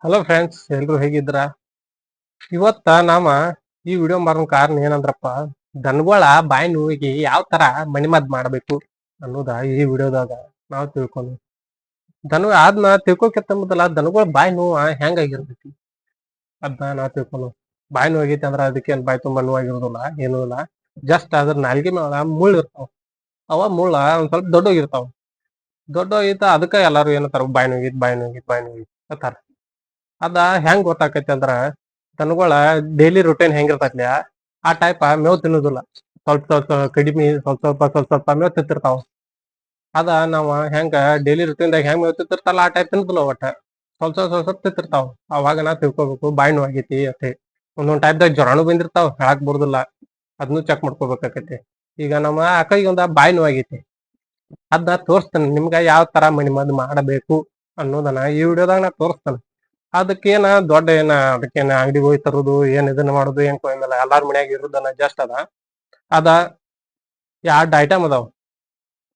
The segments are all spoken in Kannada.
ಹಲೋ ಫ್ರೆಂಡ್ಸ್, ಎಲ್ರು ಹೇಗಿದ್ರ? ಇವತ್ತ ನಾಮ ಈ ವಿಡಿಯೋ ಮಾಡೋ ಕಾರಣ ಏನಂದ್ರಪ್ಪ, ದನಗಳ ಬಾಯಿ ನೋವಿಗೆ ಯಾವ ತರ ಮನಿಮದ್ ಮಾಡ್ಬೇಕು ಅನ್ನೋದ ಈ ವಿಡಿಯೋದಾಗ ನಾವು ತಿಳ್ಕೊಂಡು ಅದನ್ನ ತಿಳ್ಕೊಕ್ಕಿಂತ ಮೊದಲ ದನಗಳ ಬಾಯಿ ನೋವು ಹೆಂಗಾಗಿರ್ತೈತಿ ಅದನ್ನ ನಾವು ತಿಳ್ಕೊಂಡು. ಬಾಯಿ ನೋವಾಗೈತಿ ಅಂದ್ರ ಅದಕ್ಕೇನ್ ಬಾಯಿ ತುಂಬಾ ನೋವಾಗಿರೋದಿಲ್ಲ, ಏನೂ ಇಲ್ಲ. ಜಸ್ಟ್ ಅದ್ರ ನಾಲ್ಗೆ ಮೇಳ ಮುಳ್ಳು ಇರ್ತಾವ. ಅವ ಮುಳ್ಳ ಒಂದ್ ಸ್ವಲ್ಪ ದೊಡ್ಡೋಗಿರ್ತಾವ. ದೊಡ್ಡೋಗಿತ್ತ ಅದಕ್ಕ ಎಲ್ಲಾರು ಏನಂತಾರ, ಬಾಯಿ ನೋಗಿತ್ ಬಾಯಿ ನೋಗಿತ್ ಬಾಯಿ ನೋಗಿತ್ ಅಂತಾರ. ಅದ ಹೆಂಗ್ ಗೊತ್ತಾಕೈತಿ ಅಂದ್ರ, ದನಗಳ ಡೈಲಿ ರುಟೀನ್ ಹೆಂಗಿರ್ತೈತ್ಲಿ ಆ ಟೈಪ್ ಮೇವ್ ತಿನ್ನೋದಿಲ್ಲ. ಸ್ವಲ್ಪ ಸ್ವಲ್ಪ ಕಡಿಮೆ ಸ್ವಲ್ಪ ಮೇವ್ ತಿಂತಿರ್ತಾವ. ಅದ ನಾವ್ ಹೆಂಗ ಡೈಲಿ ರುಟೀನ್ದಾಗ ಹೆಂಗ್ ಮೇವ್ ತಿಂತಿರ್ತಾರಲ್ಲ ಆ ಟೈಪ್ ತಿನ್ನೋದಿಲ್ಲ. ಒಟ್ಟ ಸ್ವಲ್ಪ ತಿಂತಿರ್ತಾವ. ಅವಾಗ ನಾ ತಿಳ್ಕೊಬೇಕು ಬಾಯಿ ನೋವು ಆಗೈತಿ ಅಂತ. ಒಂದೊಂದ್ ಟೈಪ್ದಾಗ ಜ್ವರಾನು ಬಂದಿರ್ತಾವ, ಹೇಳಕ್ ಬರುದಿಲ್ಲ. ಅದನ್ನು ಚೆಕ್ ಮಾಡ್ಕೋಬೇಕಾಕೈತಿ. ಈಗ ನಮ್ಮ ಅಕ್ಕಗೆ ಒಂದ ಬಾಯಿ ನೋವು ಆಗೈತಿ, ಅದನ್ನ ತೋರಿಸ್ತೇನೆ ನಿಮ್ಗ ಯಾವ ತರ ಮನಿಮದ್ದು ಮಾಡಬೇಕು ಅನ್ನೋದನ್ನ ಈ ವಿಡಿಯೋದಾಗ ನಾ ತೋರಿಸ್ತೇನೆ. ಅದಕ್ಕೇನ ದೊಡ್ಡ ಅದಕ್ಕೇನ ಅಂಗಡಿಗೆ ಹೋಗಿ ತರುದು ಏನ್ ಇದನ್ನ ಮಾಡುದು ಏನ್ ಕೊಯ್ಮೇಲೆ ಎಲ್ಲಾರ ಮನ್ಯಾಗ ಇರುದನ್ನ ಜಸ್ಟ್ ಅದ ಎರಡ್ ಐಟಮ್ ಅದಾವ.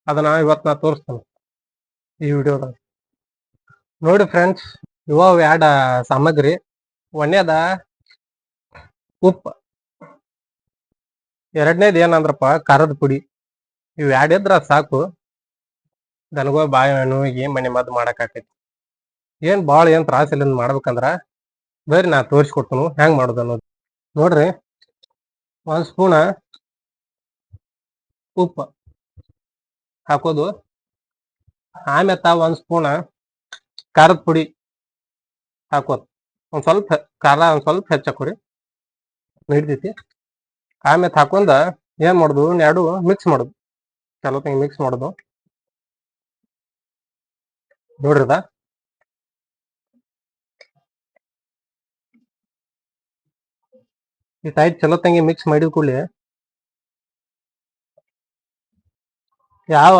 ಅದನ್ನ ಇವತ್ ನಾ ತೋರಿಸ್ತೇನೆ ಈ ವಿಡಿಯೋದಾಗ. ನೋಡಿ ಫ್ರೆಂಡ್ಸ್, ಇವ ಎರಡ ಸಾಮಗ್ರಿ. ಒಂದೇದ ಉಪ್ಪು, ಎರಡನೇದ್ ಏನಂದ್ರಪ್ಪ ಖಾರದ ಪುಡಿ. ಇವ್ ಎರಡಿದ್ರ ಸಾಕು, ದನಗಳ ಬಾಯಿ ನೋವಿಗೆ ಮನಿಮದ್ದು ಮಾಡಕ್ ಆಕೈತಿ. ಏನ್ ಬಾಳ ಏನ್ ತ್ರಾಸ ಇಲ್ಲ ಮಾಡ್ಬೇಕಂದ್ರ ಬರ್ರಿ ನಾ ತೋರಿಸ್ಕೊಡ್ತನು ಹೆಂಗ್ ಮಾಡುದು ಅನ್ನೋದು. ನೋಡ್ರಿ, ಒಂದ್ ಸ್ಪೂನ್ ಉಪ್ಪು ಹಾಕೋದು. ಆಮ್ಯಾತ ಒಂದ್ ಸ್ಪೂನ್ ಖಾರದ ಪುಡಿ ಹಾಕೋದು. ಒಂದ್ ಸ್ವಲ್ಪ ಖಾರ ಒಂದ್ ಸ್ವಲ್ಪ ಹೆಚ್ಚ ಹಾಕೋರಿ, ನಡಿತೈತಿ. ಆಮ್ಯಾತ್ ಹಾಕೊಂಡ ಏನ್ ಮಾಡುದು, ಎರಡು ಮಿಕ್ಸ್ ಮಾಡುದು. ಚಲೋ ತಂಗ ಮಿಕ್ಸ್ ಮಾಡುದು. ನೋಡ್ರಿದ ಈ ಟೈಪ್ ಚಲೋ ತಂಗಿ ಮಿಕ್ಸ್ ಮಾಡಿದ ಕೂಡಲೇ ಯಾವ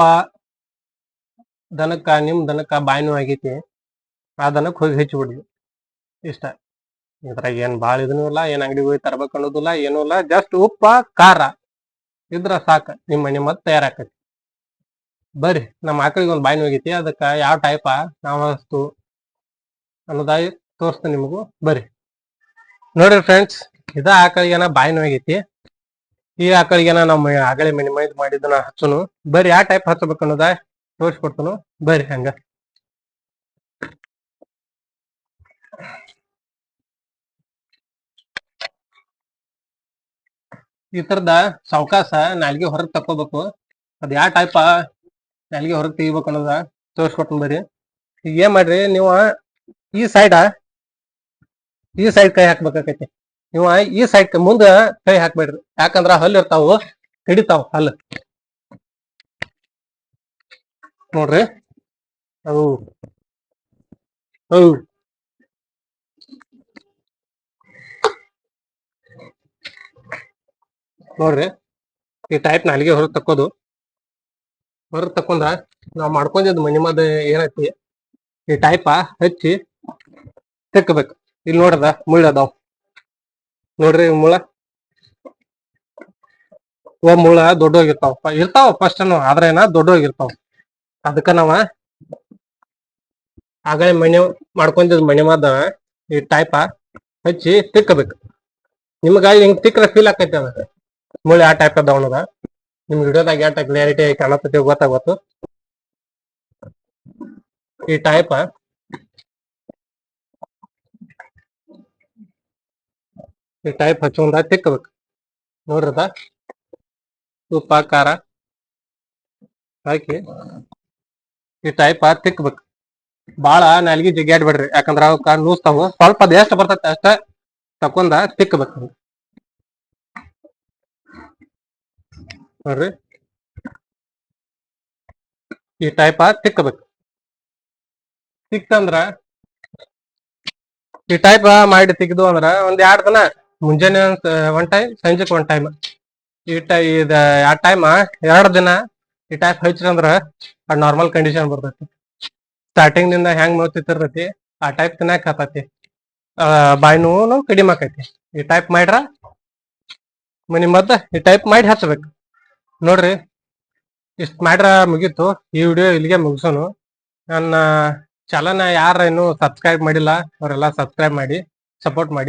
ದನಕ್ಕ ನಿಮ್ ದನಕ್ಕ ಬಾಯಿ ನೋವು ಆಗೈತಿ ಆ ದನಕ್ಕೆ ಹೋಗಿ ಹೆಚ್ಚಿ ಬಿಡುದು. ಇಷ್ಟ. ಇದ್ರಾಗ ಏನ್ ಬಾಳ ಇದನ್ನು ಇಲ್ಲ, ಏನ್ ಅಂಗಡಿಗೆ ಹೋಗಿ ತರ್ಬೇಕು ಅನ್ನೋದಿಲ್ಲ, ಏನೂ ಇಲ್ಲ. ಜಸ್ಟ್ ಉಪ್ಪ ಖಾರ ಇದ್ರ ಸಾಕ, ನಿಮ್ ಮನಿಮದ್ದು ತಯಾರಾಕೈತಿ. ಬರ್ರಿ ನಮ್ಮ ಆಕಳಿಗೆ ಒಂದ್ ಬಾಯಿ ನೋವು ಆಗೈತಿ, ಅದಕ್ಕ ಯಾವ ಟೈಪ ನಾವು ವಸ್ತು ಅನ್ನೋದಾಗಿ ತೋರಿಸ್ತೇನೆ ನಿಮಗೂ. ಬರ್ರಿ ನೋಡ್ರಿ ಫ್ರೆಂಡ್ಸ್, ಇದ ಆಕಳಿಗೆನ ಬಾಯಿ ನೋವು ಆಗೈತಿ. ಈ ಆಕಳಿಗೆನ ನಮ್ಮ ಆಗಲೇ ಮನಿಮದ್ದು ಮಾಡಿದ್ದನ್ನ ಹಚ್ಚುನು. ಬರ್ರಿ ಯಾವ ಟೈಪ್ ಹಚ್ಚಬೇಕು ಅನ್ನೋದ ತೋರಿಸ್ಕೊಡ್ತನು. ಬರ್ರಿ ಹಂಗ. ಈ ತರದ ಸಾವಕಾಶ ನಾಲ್ಗೆ ಹೊರಗ್ ತಕ್ಕೋಬೇಕು. ಅದ್ ಯಾವ ಟೈಪ ನಾಲ್ಗೆ ಹೊರಗ್ ತೆಗಿಬೇಕು ಅನ್ನೋದ ತೋರಿಸ್ಕೊಡ್ತೀನಿ ಬರ್ರಿ. ಈಗ ಏನ್ ಮಾಡ್ರಿ, ನೀವು ಈ ಸೈಡ್ ಕೈ ಹಾಕ್ಬೇಕಾಕೈತಿ. ನೀವು ಈ ಸೈಡ್ ಮುಂದ ಕೈ ಹಾಕ್ಬೇಡ್ರಿ, ಯಾಕಂದ್ರ ಹಲ್ಲು ಇರ್ತಾವು, ಕಡಿತಾವ ಹಲ್ಲು. ನೋಡ್ರಿ, ಅವು ನೋಡ್ರಿ, ಈ ಟೈಪ್ ನಾಲ್ಗೆ ಹೊರಗ್ ತಕ್ಕೋದು. ಹೊರಗ್ ತಕ್ಕೊಂಡ ನಾವ್ ಮಾಡ್ಕೊಂಡಿದ್ ಮನಿಮದ್ದು ಏನೈತಿ ಈ ಟೈಪ ಹಚ್ಚಿ ತೆಕ್ಕಬೇಕು. ಇಲ್ಲಿ ನೋಡ್ರದ ಮುಳ್ಳು ಅದಾವ ನೋಡ್ರಿ. ಮುಳ್ಳ ಮುಳ್ಳ ಇರ್ತಾವ ಫಸ್ಟ್ ಆದ್ರೇನ ದೊಡ್ಡೋಗಿರ್ತಾವ. ಅದಕ್ಕ ನಾವ ಆಗಲೇ ಮಾಡ್ಕೊಂಡಿದ್ ಮನಿಮದ್ದ ಈ ಟೈಪ ಹಚ್ಚಿ ತಿಕ್ಕಬೇಕು. ನಿಮ್ಗ ಹಿಂಗ್ ತಿಕ್ಕರ ಫೀಲ್ ಆಕೈತಿ ಅದ ಮುಳ್ಳು ಯಾವ ಟೈಪ್ ಅದಾವ ಅನ್ನೋದ. ನಿಮ್ ವಿಡಿಯೋದಾಗ ಯಾವ ಟೈಪ್ ಕ್ಲಾರಿಟಿ ಕಾಣತೈತಿ ಗೊತ್ತಾಗತ್ತು. ಈ ಟೈಪ ಹಚ್ಚೊಂದ ತಿಕ್ಕಬೇಕು. ನೋಡ್ರದ ಉಪ್ಪ ಖಾರ ಹಾಕಿ ಈ ಟೈಪ್ ತಿಕ್ಕಬೇಕು. ಬಾಳ ನಾಲ್ಗಿ ಜಿಗ್ಗಾಡ್ಬೇಡ್ರಿ, ಯಾಕಂದ್ರ ಅವಕ್ಕ ನೂಸ್ತಾವು. ಸ್ವಲ್ಪ ಅದ್ ಎಷ್ಟು ಬರ್ತೈತಿ ಅಷ್ಟ ತಕೊಂಡ ತಿಕ್ಕಬೇಕು. ನೋಡ್ರಿ, ಈ ಟೈಪ ತಿಕ್ಕಬೇಕು. ತಿಕ್ಕಂದ್ರ ಈ ಟೈಪ್ ಮಾಡಿ ತೆಗೆದು ಅಂದ್ರ ಒಂದ್ 2 ದಿನ, ಮುಂಜಾನೆ ಒನ್ ಟೈಮ್, ಸಂಜೆಕ್ ಒನ್ ಟೈಮ್. ಇದ 2 ಟೈಮ್ 2 ದಿನ ಈ ಟೈಪ್ ಹಚ್ಚಿರಂದ್ರ ನಾರ್ಮಲ್ ಕಂಡೀಷನ್ ಬರ್ತೈತಿ. ಸ್ಟಾರ್ಟಿಂಗ್ ನಿಂದ ಹೆಂಗ್ ನೋಡ್ತಿರ್ತೈತಿ ಆ ಟೈಪ್ ತಿನ್ನಾಕ ಹತ್ತೈತಿ. ಬಾಯಿ ನೋವು ಕಡಿಮೆ ಆಕೈತಿ. ಈ ಟೈಪ್ ಮಾಡ್ರ ಮನಿಮದ್ದು ಈ ಟೈಪ್ ಮಾಡಿ ಹಚ್ಬೇಕು. ನೋಡ್ರಿ, ಇಷ್ಟ ಮಾಡ್ರ ಮುಗೀತು. ಈ ವಿಡಿಯೋ ಇಲ್ಲಿಗೆ ಮುಗಿಸೋನು. ನನ್ನ ಚಾನಲ್ನ ಯಾರು ಇನ್ನೂ ಸಬ್ಸ್ಕ್ರೈಬ್ ಮಾಡಿಲ್ಲ ಅವರೆಲ್ಲ ಸಬ್ಸ್ಕ್ರೈಬ್ ಮಾಡಿ ಸಪೋರ್ಟ್ ಮಾಡಿ.